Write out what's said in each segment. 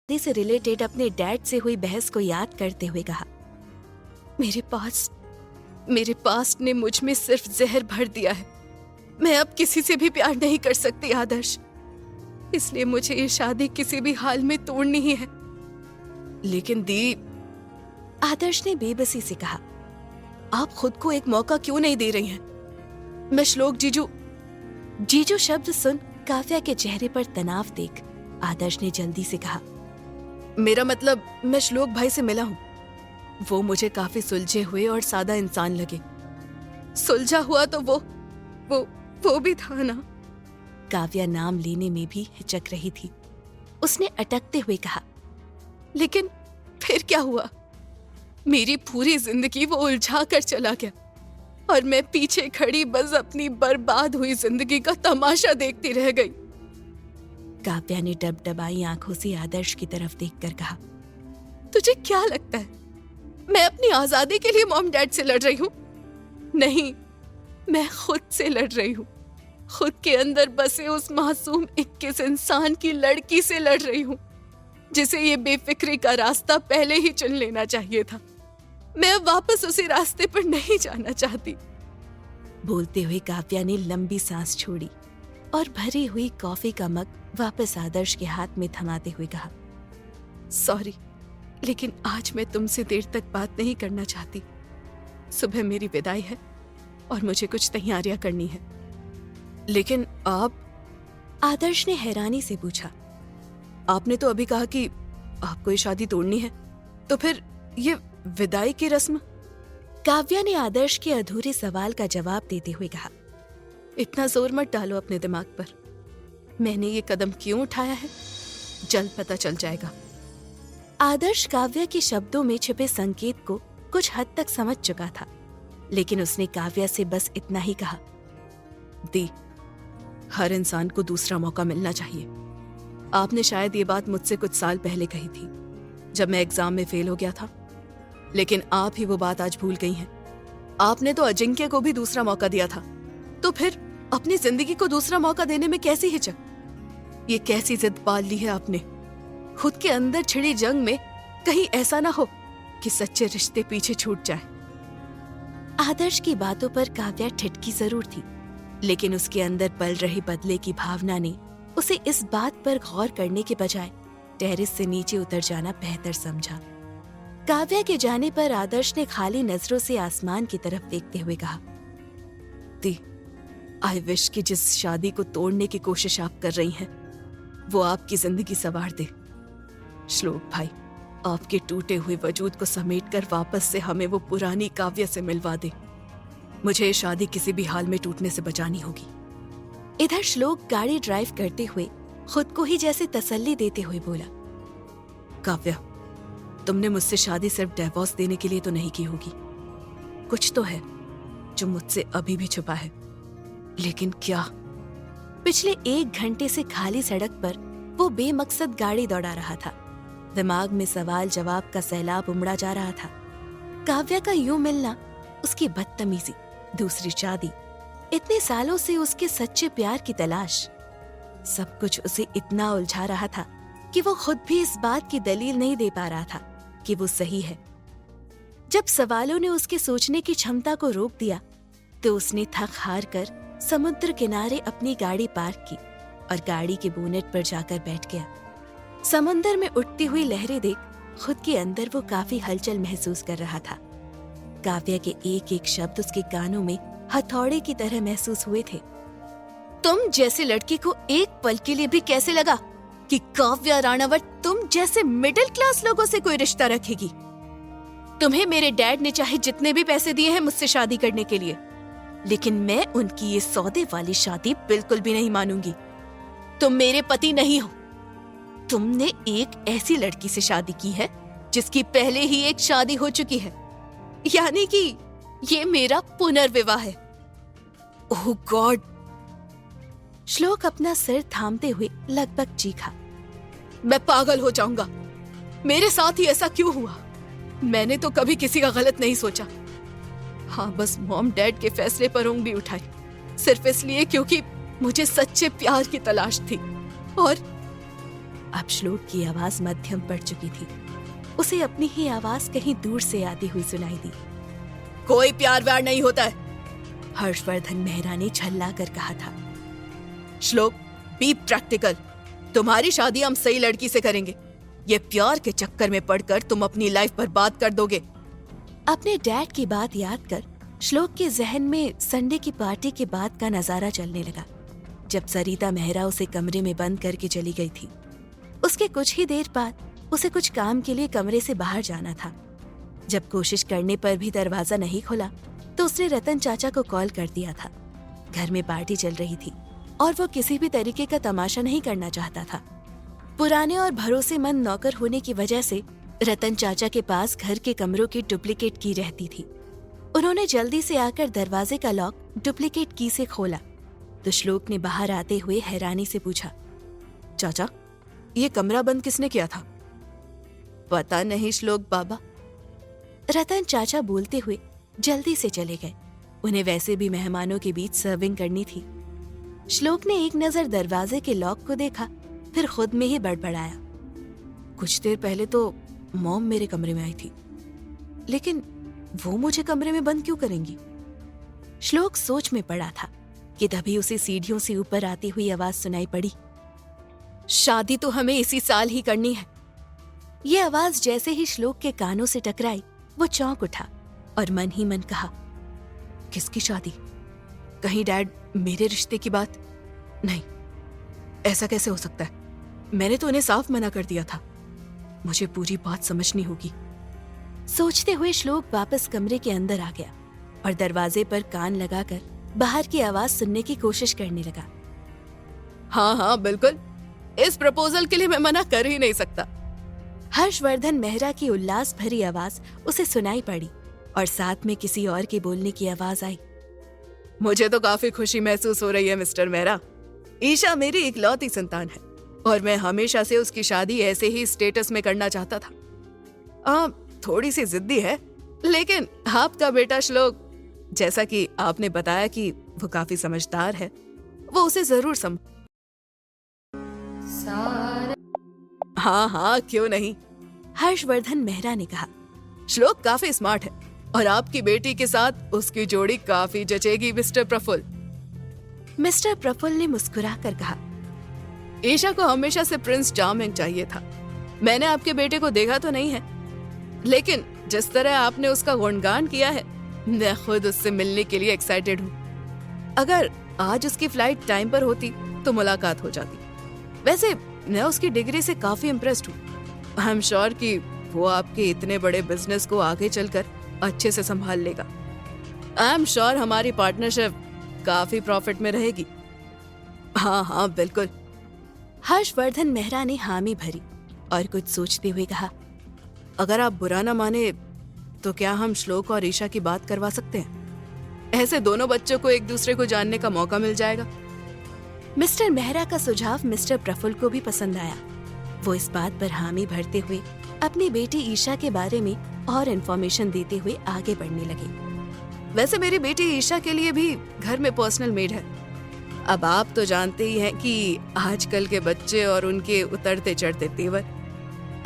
से रिलेटेड अपने डैड से हुई बहस को याद करते हुए कहा, मेरे पास्ट ने मुझ में सिर्फ जहर भर दिया है। मैं अब किसी से भी प्यार नहीं कर सकती आदर्श, इसलिए मुझे ये शादी किसी भी हाल में तोड़नी ही है। लेकिन दी, आदर्श ने बेबसी से कहा, आप खुद को एक मौका क्यों नहीं दे रही हैं? मैं श्लोक जीजू शब्द सुन काव्या के चेहरे पर तनाव देख आदर्श ने जल्दी से कहा, मेरा मतलब मैं श्लोक भाई से मिला हूं। वो मुझे काफी सुलझे हुए और सादा इंसान लगे। सुलझा हुआ तो वो भी था ना। काव्या नाम लेने में भी हिचक रही थी। उसने अटकते हुए कहा, लेकिन फिर क्या हुआ? मेरी पूरी जिंदगी वो उलझा कर चला गया और मैं पीछे खड़ी बस अपनी बर्बाद हुई जिंदगी का तमाशा देखती रह गई। काव्या ने डबडबाई आंखों से आदर्श की तरफ देखकर कहा, तुझे क्या लगता है मैं अपनी आजादी के लिए मॉम डैड से लड़ रही हूं? नहीं, मैं खुद से लड़ रही हूं। खुद के अंदर बसे उस मासूम 21 इंसान की लड़की से लड़ रही हूं, जिसे ये बेफिक्री का रास्ता पहले ही चुन लेना चाहिए था। मैं अब वापस उसी रास्ते पर नहीं जाना चाहती। बोलते हुए काव्या ने लंबी सांस छोड़ी और भरी हुई कॉफी का मग वापस आदर्श के हाथ में थमाते हुए कहा, सॉरी, लेकिन आज मैं तुमसे देर तक बात नहीं करना चाहती। सुबह मेरी विदाई है और मुझे कुछ तैयारियां करनी है। लेकिन आप? आदर्श ने हैरानी से पूछा, आपने तो अभी कहा कि आपको ये शादी तोड़नी है, तो फिर ये विदाई की रस्म? काव्या ने आदर्श के अधूरे सवाल का जवाब देते हुए कहा, इतना जोर मत डालो अपने दिमाग पर। मैंने ये कदम क्यों उठाया है जल्द पता चल जाएगा। आदर्श काव्या के शब्दों में छिपे संकेत को कुछ हद तक समझ चुका था, लेकिन उसने काव्या से बस इतना ही कहा, दी, हर इंसान को दूसरा मौका मिलना चाहिए। आपने शायद ये बात मुझसे कुछ साल पहले कही थी, जब मैं एग्जाम में फेल हो गया था, लेकिन आप ही वो बात आज भूल गई हैं। आपने तो अजिंक्य को भी दूसरा मौका दिया था, तो फिर अपनी जिंदगी को दूसरा मौका देने में कैसी हिचक? ये कैसी जिद पाल ली है आपने? खुद के अंदर छिड़ी जंग में कहीं ऐसा ना हो कि सच्चे रिश्ते पीछे छूट जाए। आदर्श की बातों पर काव्या ठिठकी जरूर थी, लेकिन उसके अंदर पल रही बदले की भावना ने उसे इस बात पर गौर करने के बजाय टेरेस से नीचे उतर जाना बेहतर समझा। काव्या के जाने पर आदर्श ने खाली नजरों से आसमान की तरफ देखते हुए कहा, दी, आई विश कि जिस शादी को तोड़ने की कोशिश आप कर रही हैं, वो आपकी जिंदगी संवार दे। श्लोक भाई आपके टूटे हुए वजूद को समेटकर वापस से हमें वो पुरानी काव्या से मिलवा दे। मुझे ये शादी किसी भी हाल में टूटने से बचानी होगी। इधर श्लोक गाड़ी ड्राइव करते हुए खुद को ही जैसे तसल्ली देते हुए बोला, काव्या, तुमने मुझसे शादी सिर्फ डिवोर्स देने के लिए तो नहीं की होगी। कुछ तो है जो मुझसे अभी भी छुपा है, लेकिन क्या? पिछले 1 घंटे से खाली सड़क पर वो बेमकसद गाड़ी दौड़ा रहा था। दिमाग में सवाल जवाब का सैलाब उमड़ा जा रहा था। काव्या का यूं मिलना, उसकी बदतमीजी, दूसरी शादी, इतने सालों से उसके सच्चे प्यार की तलाश, सब कुछ उसे इतना उलझा रहा था कि वो खुद भी इस बात की दलील नहीं दे पा रहा था कि वो सही है। जब सवालों ने उसके सोचने की क्षमता को रोक दिया, तो उसने थक हार कर समुद्र किनारे अपनी गाड़ी पार्क की और गाड़ी के बोनेट पर जाकर बैठ गया। समंदर में उठती हुई लहरें देख खुद के अंदर वो काफी हलचल महसूस कर रहा था। काव्या के एक एक शब्द उसके कानों में हथौड़े की तरह महसूस हुए थे। तुम जैसे लड़की को एक पल के लिए भी कैसे लगा कि काव्या राणावत तुम जैसे मिडिल क्लास लोगों से कोई रिश्ता रखेगी? तुम्हें मेरे डैड ने चाहे जितने भी पैसे दिए हैं मुझसे शादी करने के लिए, लेकिन मैं उनकी ये सौदे वाली शादी बिल्कुल भी नहीं मानूंगी। तुम मेरे पति नहीं हो। तुमने एक ऐसी लड़की से शादी की है जिसकी पहले ही एक शादी हो चुकी है, यानी कि ये मेरा पुनर्विवाह है। ओह गॉड! श्लोक अपना सिर थामते हुए लगभग चीखा, मैं पागल हो जाऊंगा। मेरे साथ ही ऐसा क्यों हुआ? मैंने तो कभी किसी का गलत नहीं सोचा। हाँ, बस मॉम डैड के फैसले पर उंगली उठाई, सिर्फ इसलिए क्योंकि मुझे सच्चे प्यार की तलाश थी। और अब श्लोक की आवाज मध्यम पड़ चुकी थी। उसे अपनी ही आवाज कहीं दूर से आती हुई सुनाई दी। कोई प्यार व्यार नहीं होता है, हर्षवर्धन मेहरा ने झल्ला कर कहा था। श्लोक, बी प्रैक्टिकल। तुम्हारी शादी हम सही लड़की से करेंगे। ये प्यार के चक्कर में पड़कर तुम अपनी लाइफ बर्बाद कर दोगे। अपने डैड की बात याद कर श्लोक के जहन में संडे की पार्टी के बाद का नजारा चलने लगा, जब सरिता मेहरा उसे कमरे में बंद करके चली गई थी। उसके कुछ ही देर बाद उसे कुछ काम के लिए कमरे से बाहर जाना था। जब कोशिश करने पर भी दरवाजा नहीं खुला तो उसने रतन चाचा को कॉल कर दिया था। घर में पार्टी चल रही थी और वो किसी भी तरीके का तमाशा नहीं करना चाहता था। पुराने और भरोसेमंद नौकर होने की वजह से रतन चाचा के पास घर के कमरों की डुप्लीकेट की रहती थी। उन्होंने जल्दी से आकर दरवाजे का लॉक डुप्लीकेट की से खोला तो श्लोक ने बाहर आते हुए हैरानी से पूछा, चाचा, ये कमरा बंद किसने किया था? पता नहीं श्लोक बाबा, रतन चाचा बोलते हुए जल्दी से चले गए। उन्हें वैसे भी मेहमानों के बीच सर्विंग करनी थी। श्लोक ने एक नजर दरवाजे के लॉक को देखा, फिर खुद में ही बड़बड़ाया, कुछ देर पहले तो मॉम मेरे कमरे में आई थी, लेकिन वो मुझे कमरे में बंद क्यों करेंगी? श्लोक सोच में पड़ा था कि तभी उसे सीढ़ियों से ऊपर आती हुई आवाज सुनाई पड़ी, शादी तो हमें इसी साल ही करनी है। ये आवाज जैसे ही श्लोक के कानों से टकराई वो चौंक उठा और मन ही मन कहा, किसकी शादी? कहीं डैड मेरे रिश्ते की बात? नहीं, ऐसा कैसे हो सकता है? मैंने तो उन्हें साफ मना कर दिया था। मुझे पूरी बात समझनी होगी। सोचते हुए श्लोक वापस कमरे के अंदर आ गया और दरवाजे पर कान लगाकर बाहर की आवाज सुनने की कोशिश करने लगा। हाँ बिल्कुल, इस प्रपोजल के लिए मैं मना कर ही नहीं सकता। हर्षवर्धन मेहरा की उल्लास भरी आवाज उसे सुनाई पड़ी और साथ में किसी और के बोलने की आवाज आई, मुझे तो काफी खुशी महसूस हो रही है मिस्टर मेहरा। ईशा मेरी इकलौती संतान है और मैं हमेशा से उसकी शादी ऐसे ही स्टेटस में करना चाहता था। थोड़ी सी जिद्दी है, लेकिन आपका बेटा श्लोक, जैसा कि आपने बताया कि वो काफी समझदार है, वो उसे जरूर हाँ क्यों नहीं, हर्षवर्धन मेहरा ने कहा। श्लोक काफी स्मार्ट है और आपकी बेटी के साथ उसकी जोड़ी काफी जचेगी मिस्टर प्रफुल्ल। मिस्टर प्रफुल्ल ने मुस्कुरा कर कहा, ईशा को हमेशा से प्रिंस चार्मिंग चाहिए था। मैंने आपके बेटे को देखा तो नहीं है, लेकिन जिस तरह आपने उसका गुणगान किया है, मैं खुद उससे मिलने के लिए एक्साइटेड हूँ। अगर आज उसकी फ्लाइट टाइम पर होती तो मुलाकात हो जाती। वैसे मैं उसकी डिग्री से काफी इम्प्रेस्ड हूँ। आई एम श्योर कि वो आपके इतने बड़े बिजनेस को आगे चलकर अच्छे से संभाल लेगा। आई एम श्योर हमारी पार्टनरशिप काफी प्रॉफिट में रहेगी। हाँ बिल्कुल, हर्षवर्धन मेहरा ने हामी भरी और कुछ सोचते हुए कहा, अगर आप बुरा न माने तो क्या हम श्लोक और ईशा की बात करवा सकते हैं? ऐसे दोनों बच्चों को एक दूसरे को जानने का मौका मिल जाएगा। मिस्टर मेहरा का सुझाव मिस्टर प्रफुल्ल को भी पसंद आया। वो इस बात पर हामी भरते हुए अपनी बेटी ईशा के बारे में और इन्फॉर्मेशन देते हुए आगे बढ़ने लगे। वैसे मेरी बेटी ईशा के लिए भी घर में पर्सनल मेड है। अब आप तो जानते ही हैं कि आजकल के बच्चे और उनके उतरते चढ़ते तेवर,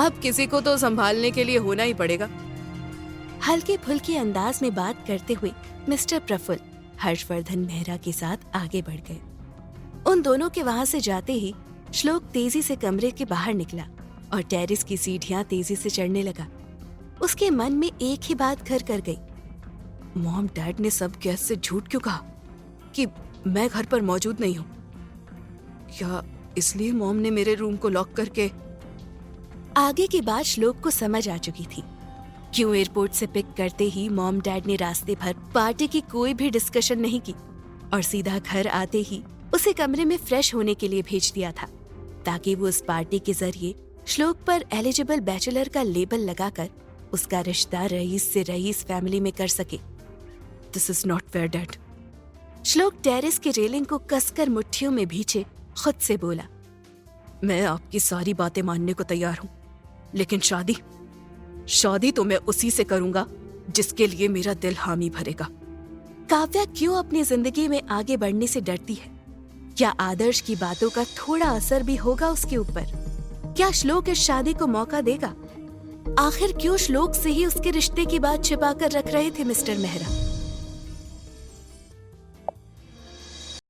अब किसी को तो संभालने के लिए होना ही पड़ेगा। हल्के फुल्के अंदाज में बात करते हुए मिस्टर प्रफुल्ल हर्षवर्धन मेहरा के साथ आगे बढ़ गए। उन दोनों के वहां से जाते ही श्लोक तेजी से कमरे के बाहर निकला और टेरेस की सीढ़ियां तेजी से चढ़ने लगा। उसके मन में एक ही बात घर कर गई, मॉम डैड ने सब गेस्ट से झूठ क्यों कहा कि मैं घर पर मौजूद नहीं हूँ? क्या इसलिए मॉम ने मेरे रूम को लॉक करके? आगे की बात श्लोक को समझ आ चुकी थी। क्यों एयरपोर्ट से पिक करते ही मॉम डैड ने रास्ते भर पार्टी की कोई भी डिस्कशन नहीं की और सीधा घर आते ही उसे कमरे में फ्रेश होने के लिए भेज दिया था, ताकि वो उस पार्टी के जरिए श्लोक पर एलिजिबल बैचलर का लेबल लगाकर उसका रिश्ता रईस से रईस फैमिली में कर सके। This is not fair dad. श्लोक टेरेस की रेलिंग को कसकर मुट्ठियों में भींचे खुद से बोला, मैं आपकी सारी बातें मानने को तैयार हूँ, लेकिन शादी तो मैं उसी से करूंगा जिसके लिए मेरा दिल हामी भरेगा। काव्या क्यों अपनी जिंदगी में आगे बढ़ने से डरती है? क्या आदर्श की बातों का थोड़ा असर भी होगा उसके ऊपर? क्या श्लोक इस शादी को मौका देगा? आखिर क्यों श्लोक से ही उसके रिश्ते की बात छिपा कर रख रहे थे मिस्टर मेहरा?